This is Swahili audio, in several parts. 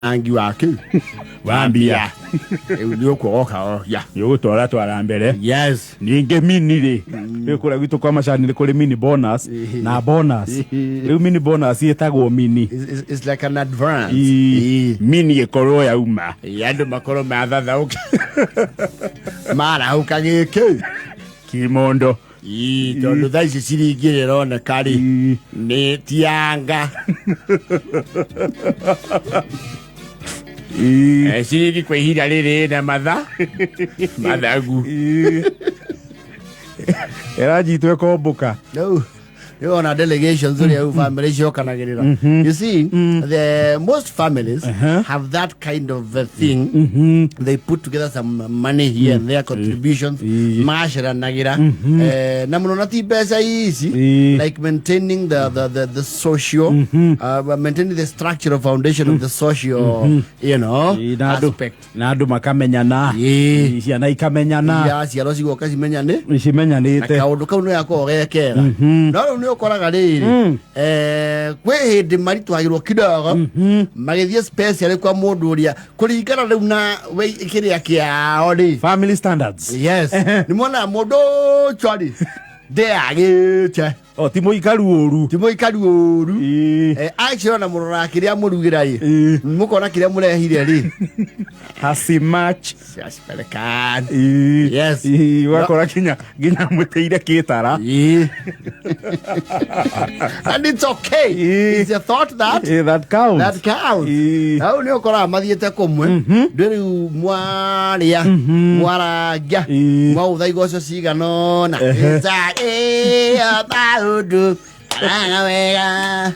Angi wake wambia ndio kuoka ya yo tora twara mbere yes ninge mini ri ekura gitu kwa macani kuri mini bonus na bonus riu mini bonus yetagwo mini it's like an advance mini ekoro ya uma yandu makoro mathatha mara ukagike kimondo tondu tha ici ciringirira ona kari ni tianga ciringi kwa ihinda riri na mathagu erajitwe kombuka no you on a delegation so your family you see the most families have that kind of thing they put together some money here and their contributions mashara nagira na muno nati pesa hizi like maintaining the social maintaining the structural foundation of the social you know aspect na andu makamenyana ciana ikamenyana ya ciaro cigoka cimenyane cimenyanite kaundu kau no yako gekera no koraga riri kwe hindi maritwagirwo kidogo magithie special kwa mundu uria kuringana riu na kiria kiao ri family standards yes ni mona mundu chori de agite timo ikaru oru actually na murora kiria murugira ri mukona kiria murehire ri hasi match yaspelekan yes wakora ginya muteire kitara and it's okay it's a thought that counts au ni okora mathiete kumwe ndiri mwaria mwaragia mwautha igoco ciganona Andu wega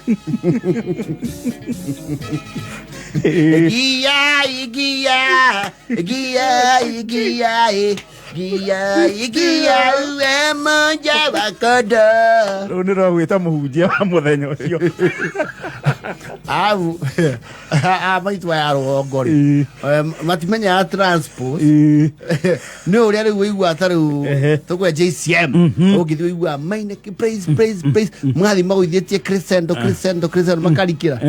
Igia uemonja wakodo Unira wita muhunjia wa muthenya ucio au maitwa ya rogori matimenya transport ni uria riu igwa ataru tukwe JCM ugithi igwa maine praise mwathi magwithietie crescendo makarikira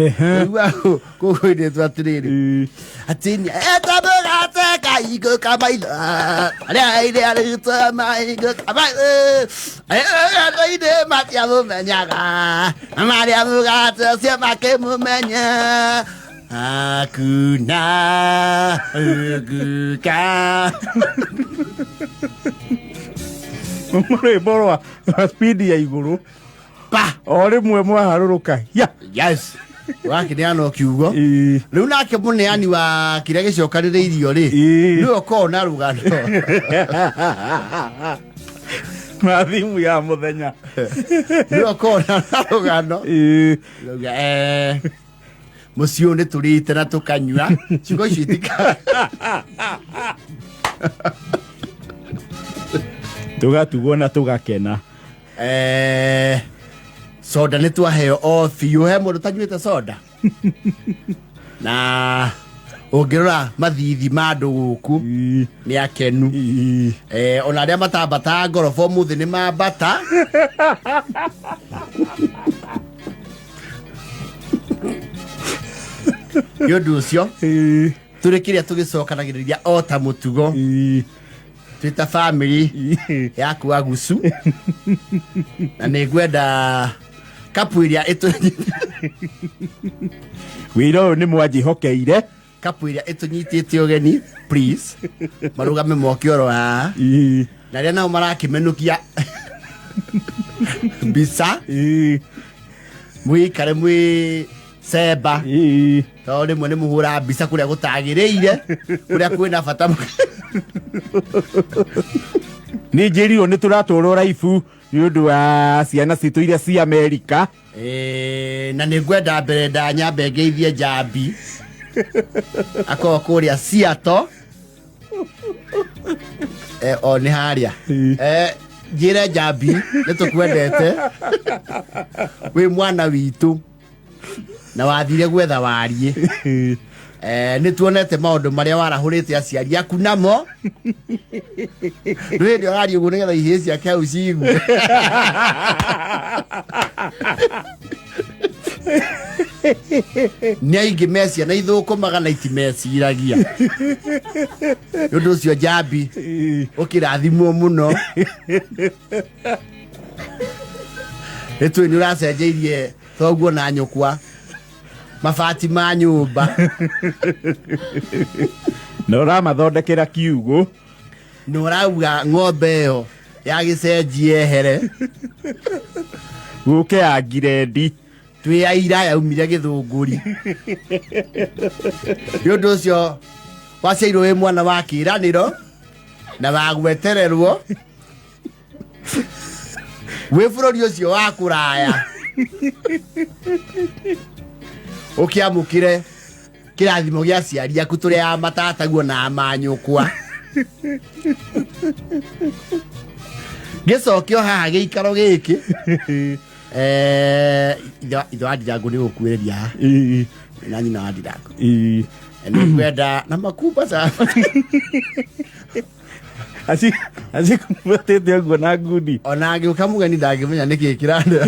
igwa kugoide twatiriri atini etabugate kaigo kabaila ale tamaingo kabaila ide matia menyaga amaria mugate se makemumenya akuna uguka mure borwa speed ya iguru pa ore mwe haruruka ya yes wakineano kiugo riu nake muneani wa kiria gicokanire irio ri ni oko na rugano mathimu ya muthenya ni oko na rugano mucio ni turite na tukanywa ciugo citika tugatugwo na tugakena soda ni twaheo o fiu he mundu tanywite soda na ungirora mathithi mandu guku ni akenu ona aria matambata ngorofo muthi ni mambata yondu ucio turi kiria tugicokanagiriria o ta mutugo twita family yaku agusu na nigwenda kapu iria wiro ni mwaji hokeire kapu iria itunyitite ogeni please marugame mokioro ha na ria nao marakimenukia bisa mwikare mwi seba to rimwe ni muhura bisa kuria gutagireire kuria kwina bata ni njiriro ni turaturwo raifu ni undu wa ciana citu iria ci America na ni ngwenda mbere ndanyambe ngeithie njambi ako kuria Seattle o ni haria njire njambi ni tukwendete wi mwana witu na wathire gwetha warie ni tuonete maundu maria warahurite aciari aku namo rĩrĩa ũraria ũguo nĩgetha ihĩĩ ciake hau ciigue nĩ aingĩ mecia na ithũkũmaga na itimeciragia nĩ ũndũ ũcio njambi ũkĩrathimwo mũno nĩtũĩ nĩ ũracenjeirie thoguo na nyũkwa mabati ma nyũmba na ũramathondekera kiugũ na ũrauga ng'ombe ĩyo yagĩcenjie ehere gũke ya ngirendi twĩ aira yaumire gĩthũngũri nĩ ũndũ ũcio waciairwo wĩ mwana wa kĩĩranĩro na wagwetererwo wĩ bũrũri ũcio wa kũraya ũkĩamũkĩre kĩrathimo gĩa aciari aku tũrĩa a matataguo na a manyũkwa gĩcokio haha gĩikaro gĩkĩ ithe wa Ndirango nĩ gũkuĩrĩria haha na nyina wa Ndirango nĩ kwenda na makumba sana aci kumbatĩte ũguo na ngundi ona angĩũka mũgeni ndangĩmenya nĩkĩ kĩrandĩra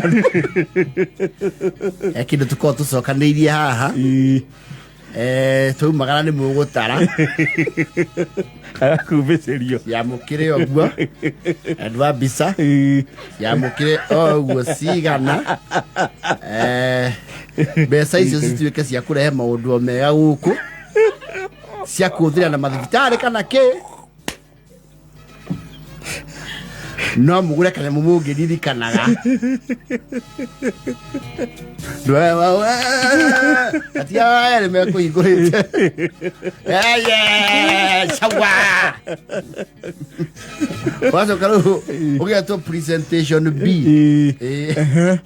kĩndũ tũkorwo tũcokanĩirie haha twaumagara nĩ mũgũtara agakumbĩcĩrio yamũkĩre ũguo andũ a mbica yamũkĩre ũguo cigana mbeca icio cituĩke cia kũrehe maũndũ o mega gũkũ cia kũhũthĩra na mathibitarĩ kana kĩ no mũgũre kanyamũ mũngĩririkanaga atia nĩ mekũhingũrĩte cawa wacoka rĩu ũgĩatwo presentation B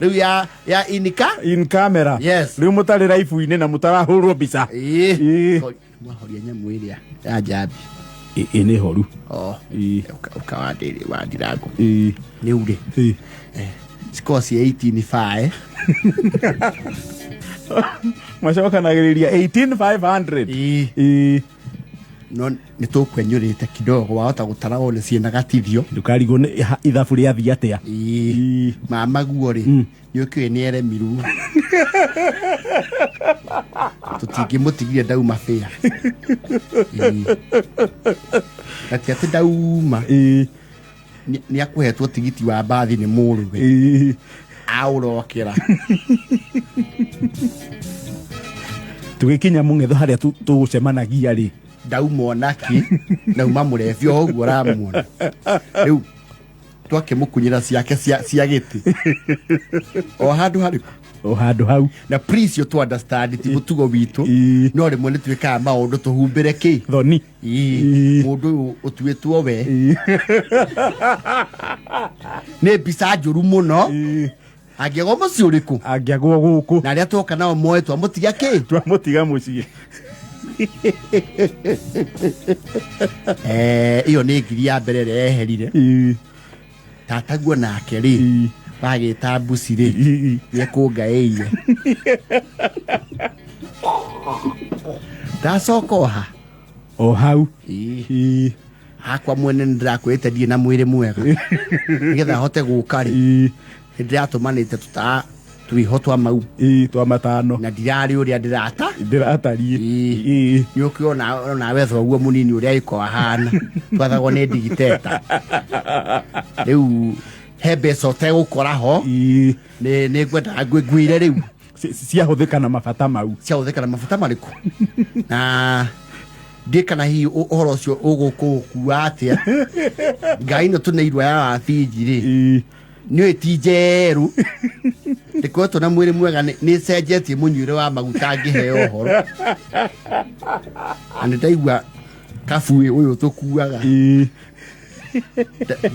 rĩu ya in camera yes rĩu mũtarĩ raibu-inĩ na mũtarahũrwo mbica mwahoria nyamũ ĩrĩa ya njambi nĩ horu ũkawandĩrĩ wa Ndirango nĩ urĩ cikorwo cia 18,500 macokanagĩrĩria 18,500 no nĩ tũkwenyũrĩte kidogo wahota gũtara wone ciĩna gatithio ndũkarigwo nĩ ithabu rĩathiĩ atĩa mamaguo rĩ nĩ ũkĩũĩ nĩ eremirwo tũtingĩmũtigire ndauma bĩa ati atĩ ndauma nĩ akũhetwo tigiti wa mbathi nĩ mũrũwe aũrokera tũgĩkinya mũng'etho harĩa tũgũcemanagia rĩ ndauma onaki ndauma mũrebia o ũguo ũramuona rĩu twakĩmũkunyĩra ciake cia gĩtĩ o handũ harĩkũ o handũ hau na please you to understand ti mũtugo witũ no rĩmwe nĩ twĩkaga maũndũ tũhumbĩre kĩ thoni mũndũ ũyũ ũtuĩtwo we nĩ mbica njũru mũno angĩagwo mũciĩ ũrĩkũ angĩagwo gũkũ na arĩa twoka nao moe twamũtiga kĩ twamũtiga mũciĩ ĩyo nĩ ngiri ya mbere ĩrĩa yeherire tataguo nake rĩ bagĩta mbuci rĩ nĩekũngaĩire ndacoka oha o hau hakwa mwene nĩ ndĩrakwĩte ndirĩ na mwĩrĩ mwega nĩgetha hote gũka rĩ nĩ ndĩratũmanĩte tũtaa twiho twa mau twa matano na ndirarĩ ũrĩa ndĩratariĩ nĩ ũkĩona nawe thoguo mũnini ũrĩa iko ahana twathagwo nĩ ndigiteta rĩu he mbeca ũtegũkora ho nĩ ngwendaga ngwĩre rĩu ciahũthĩka na mabata mau ciahũthĩka na mabata marĩkũ na ndĩ kana hihi ũhoro ũcio ũgũkũkua atĩa ngai ĩno tũneirwo ya wathiji rĩ nĩ ti njerũ ndĩkoretwo na mwĩrĩ mwega nĩ cenjetie mũnyuĩre wa maguta ngĩheo ũhoro na nĩ ndaigua kabuĩ ũyũ tũkuaga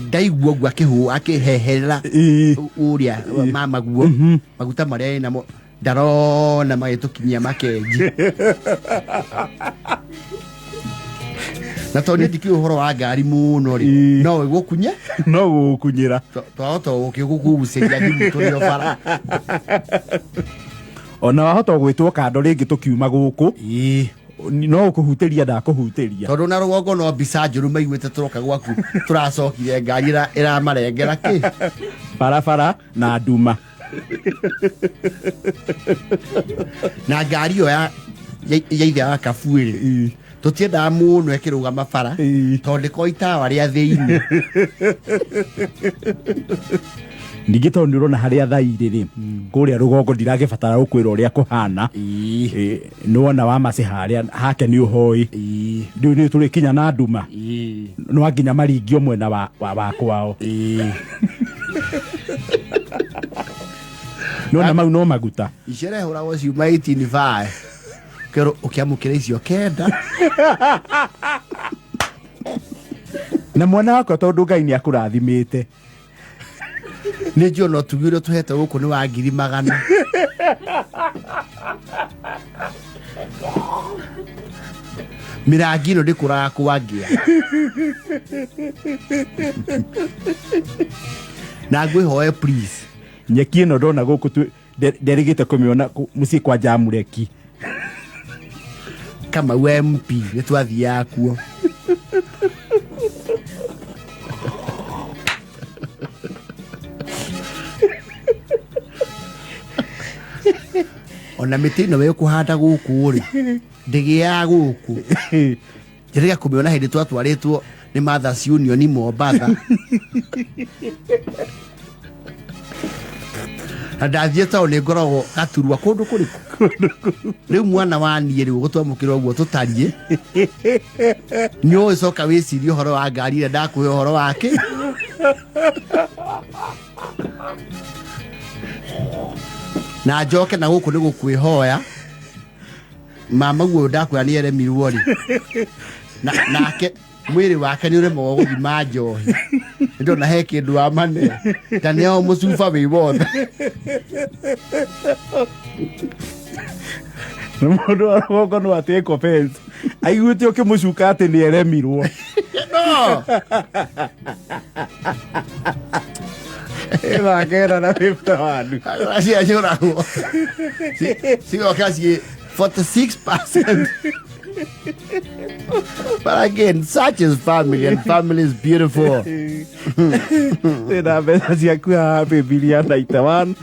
ndaigua ũguo akĩheherera ũrĩa mamaguo maguta marĩa ĩnamo ndarona magĩtũkinyia makenji na tondũ ndikĩ ũhoro wa ngari mũno rĩ no gũkunye no gũkunyĩra twahota gũkĩgũgucĩria thimũ tũrĩ o bara ona wahota gwĩtwo kando rĩngĩ tũkiuma gũkũ no kũhutĩria ndakũhutĩria tondũ na rũgongo no mbica njũru maiguĩte tũroka gwaku tũracokire ngari ĩramarengera kĩ barabara na nduma na ngari ĩyo ya ithe wa Kabuĩrĩ tũtiendaga mũno ĩkĩrũgama bara tondũ ko itawa rĩa thĩinĩ ningĩ tondũ nĩ ũrona harĩa thairĩ rĩ kũrĩa rũgongo ndiragĩbatara gũkwĩra ũrĩa kũhana nĩ wona wa mace harĩa hake nĩ ũhoi rĩu nĩ tũrĩkinya na nduma no nginya maringio mwena wa kwao nona mau no maguta icere hũragwo ciuma 18 kero ũkĩamũkĩra icio kenda na mwana wakwa tondũ Ngai nĩ akũrathimĩte nĩ njũona ũtugire tũhete gũkũ nĩ wa 100,000 mĩrangi ĩno ndĩkũraga kwangĩa na ngwĩhoe please nyeki ĩno ndona gũkũ nderĩgĩte kũmĩona mũciĩ kwa Njamũreki Kamau MP nĩ twathiaga kuo ona mĩtĩ ĩno wĩkũhanda gũkũ rĩ ndĩgĩaga gũkũ njĩrĩga kũmĩona hĩndĩ twatwarĩtwo nĩ Mothers Union Mombatha na ndathiĩ tao nĩ ngoragwo gaturwa kũndũ kũrĩkũ rĩu mwana wa niĩ rĩu gũtwamũkĩra ũguo tũtariĩ nĩ ũgĩcoka wĩcirie ũhoro wa ngari ĩrĩa ndakũhe ũhoro wake na njoke na gũkũ nĩ gũkwĩhoya mama guo ndakwĩra nĩ eremirwo rĩ nake mwĩrĩ wake nĩ ũremagwo gũthima njohi ndona he kĩndũ wa mane ta nĩo mũcuba wĩ wothe na mũndũ wa rũgongo no atake offense aiguĩte ũkĩmũcuka atĩ nĩ eremirwo no ĩthakera na pĩpta wandu acia ciũragwo cigoka ciĩ 46%. But again, such is family, and family is beautiful. Tena mbeca ciaku haha Bibilia 91